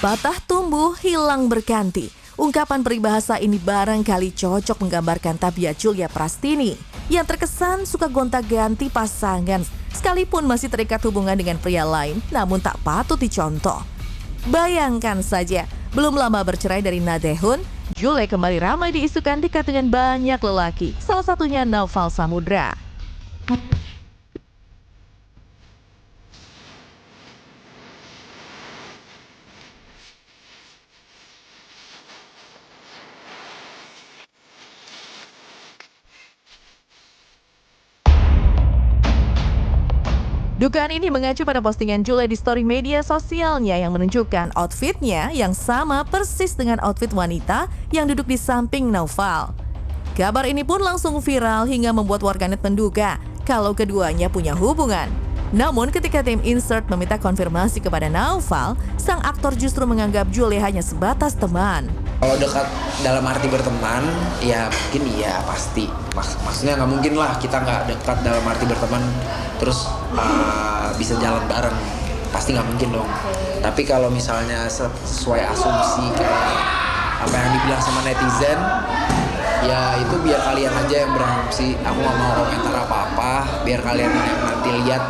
Patah tumbuh, hilang berganti. Ungkapan peribahasa ini barangkali cocok menggambarkan tabiat Julia Prastini yang terkesan suka gonta-ganti pasangan sekalipun masih terikat hubungan dengan pria lain namun tak patut dicontoh. Bayangkan saja, belum lama bercerai dari Nadehun, Julia kembali ramai diisukan dekat dengan banyak lelaki, salah satunya Naufal Samudra. Dugaan ini mengacu pada postingan Julia di story media sosialnya yang menunjukkan outfitnya yang sama persis dengan outfit wanita yang duduk di samping Naufal. Kabar ini pun langsung viral hingga membuat warganet menduga kalau keduanya punya hubungan. Namun ketika tim Insert meminta konfirmasi kepada Naufal, sang aktor justru menganggap Julia hanya sebatas teman. Kalau dekat dalam arti berteman, ya mungkin iya pasti. Maksudnya nggak mungkin lah kita nggak dekat dalam arti berteman terus bisa jalan bareng. Pasti nggak mungkin dong. Tapi kalau misalnya sesuai asumsi kayak apa yang dibilang sama netizen, ya itu biar kalian aja yang berasumsi. Aku nggak mau komentar apa-apa, biar kalian yang nanti lihat.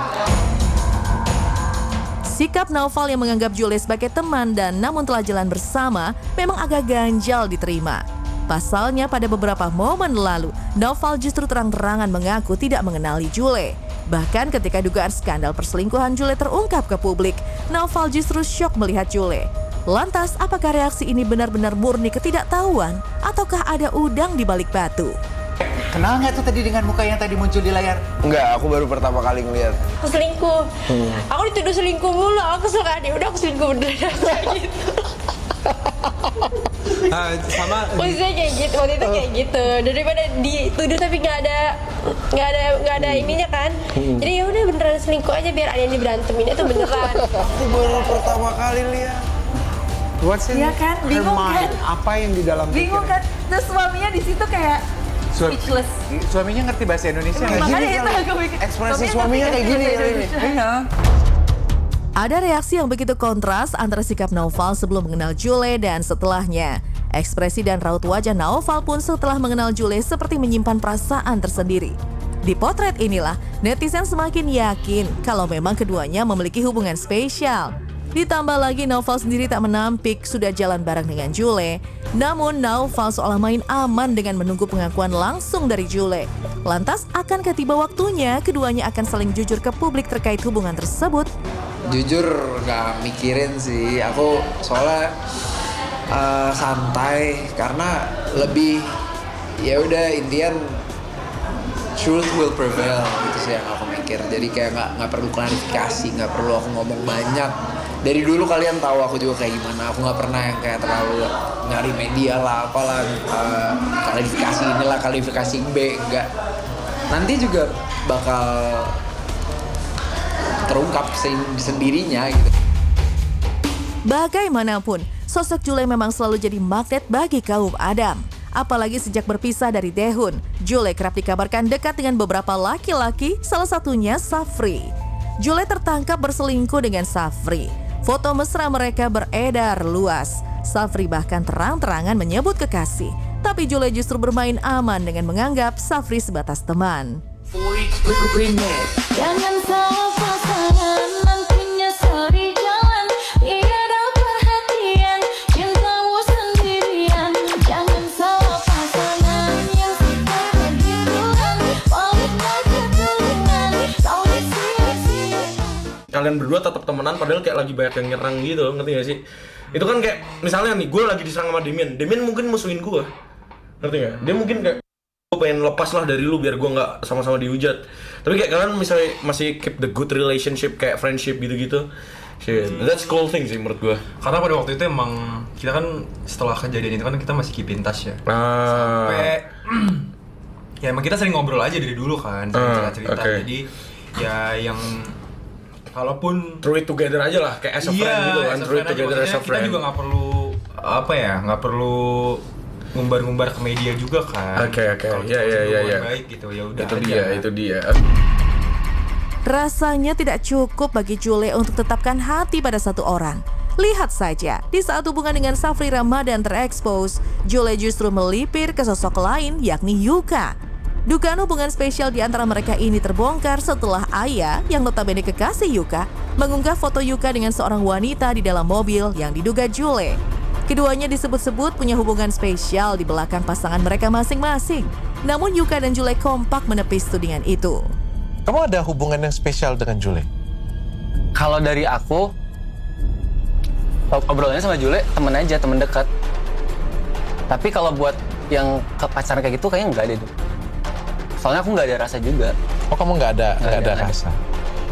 Sikap Naufal yang menganggap Julia sebagai teman dan namun telah jalan bersama memang agak ganjal diterima. Pasalnya pada beberapa momen lalu, Naufal justru terang-terangan mengaku tidak mengenali Julia. Bahkan ketika dugaan skandal perselingkuhan Julia terungkap ke publik, Naufal justru syok melihat Julia. Lantas, apakah reaksi ini benar-benar murni ketidaktahuan ataukah ada udang di balik batu? Kenal nggak tuh tadi dengan muka yang tadi muncul di layar? Enggak, aku baru pertama kali ngeliat. Aku selingkuh. Aku dituduh selingkuh mulu. Aku kesel kan, ya udah aku selingkuh beneran gitu. Sama Posisinya kayak gitu, waktu itu kayak gitu. Daripada dituduh tapi nggak ada ininya kan. Jadi ya udah beneran selingkuh aja biar ada yang diberanteminnya tuh beneran. aku baru pertama kali lihat. What's in Iya kan, bingung her mind? kan? Apa yang di dalam Bingung pikiran? kan? Terus suaminya di situ kayak speechless. Suaminya ngerti bahasa Indonesia nggak? Makanya itu aku mikir. Ekspresi suaminya kayak gini ya ini. Iya. Ada reaksi yang begitu kontras antara sikap Naufal sebelum mengenal Julia dan setelahnya. Ekspresi dan raut wajah Naufal pun setelah mengenal Julia seperti menyimpan perasaan tersendiri. Di potret inilah, netizen semakin yakin kalau memang keduanya memiliki hubungan spesial. Ditambah lagi Naufal sendiri tak menampik sudah jalan bareng dengan Julia. Namun Naufal seolah main aman dengan menunggu pengakuan langsung dari Julia. Lantas akankah tiba waktunya keduanya akan saling jujur ke publik terkait hubungan tersebut? Jujur nggak mikirin sih. Aku soalnya santai karena lebih ya udah intian truth will prevail gitu sih yang aku mikir. Jadi kayak nggak perlu klarifikasi, nggak perlu aku ngomong banyak. Dari dulu kalian tahu aku juga kayak gimana. Aku nggak pernah yang kayak terlalu nyari media lah, apalah klarifikasi inilah, klarifikasi B, enggak. Nanti juga bakal terungkap sendirinya gitu. Bagaimanapun, sosok Julia memang selalu jadi magnet bagi kaum Adam. Apalagi sejak berpisah dari Daehun, Julia kerap dikabarkan dekat dengan beberapa laki-laki, salah satunya Safri. Julia tertangkap berselingkuh dengan Safri. Foto mesra mereka beredar luas. Safri bahkan terang-terangan menyebut kekasih. Tapi Julia justru bermain aman dengan menganggap Safri sebatas teman. Jangan salah pasangan, nantinya sari jalan. Tiada perhatian, cintamu sendirian. Jangan salah pasangan yang suka begituan. Baliklah ketulungan, kau disia-siakan. Kalian berdua tetap temenan padahal kayak lagi banyak yang nyerang gitu, ngerti gak sih? Itu kan kayak misalnya nih, gue lagi diserang sama Damien mungkin musuhin gue, ngerti gak? Dia mungkin kayak gue pengen lepas lah dari lu biar gue nggak sama-sama dihujat. Tapi kayak kalian misalnya masih keep the good relationship kayak friendship gitu-gitu. Shit, that's cool thing sih menurut gue. Karena pada waktu itu emang kita kan setelah kejadian itu kan kita masih keep in touch ya. Sampai ya emang kita sering ngobrol aja dari dulu kan, cerita-cerita. Okay. Jadi ya yang kalaupun through it together aja lah, kayak as a friend gitu kan, through it together as a friend. Kita juga nggak perlu ngumbar-ngumbar ke media juga kan. Oke. Ya. Baik gitu, ya udah. Itu dia. Rasanya tidak cukup bagi Julia untuk tetapkan hati pada satu orang. Lihat saja, di saat hubungan dengan Safri Ramadan terekspos, Jule justru melipir ke sosok lain yakni Yuka. Dugaan hubungan spesial di antara mereka ini terbongkar setelah Aya, yang notabene kekasih Yuka, mengunggah foto Yuka dengan seorang wanita di dalam mobil yang diduga Jule. Keduanya disebut-sebut punya hubungan spesial di belakang pasangan mereka masing-masing. Namun Yuka dan Jule kompak menepis tudingan itu. Kamu ada hubungan yang spesial dengan Jule? Kalau dari aku, obrolannya sama Jule temen aja, temen dekat. Tapi kalau buat yang ke pacaran kayak gitu kayaknya enggak deh. Soalnya aku nggak ada rasa juga. Oh, kamu nggak ada rasa?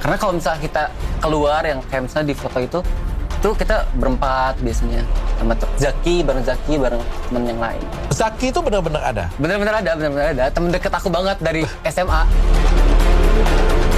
Karena kalau misalnya kita keluar yang kayak misalnya di foto itu kita berempat biasanya. Sama Zaki, bareng temen yang lain. Zaki itu benar-benar ada? Benar-benar ada. Temen deket aku banget dari SMA.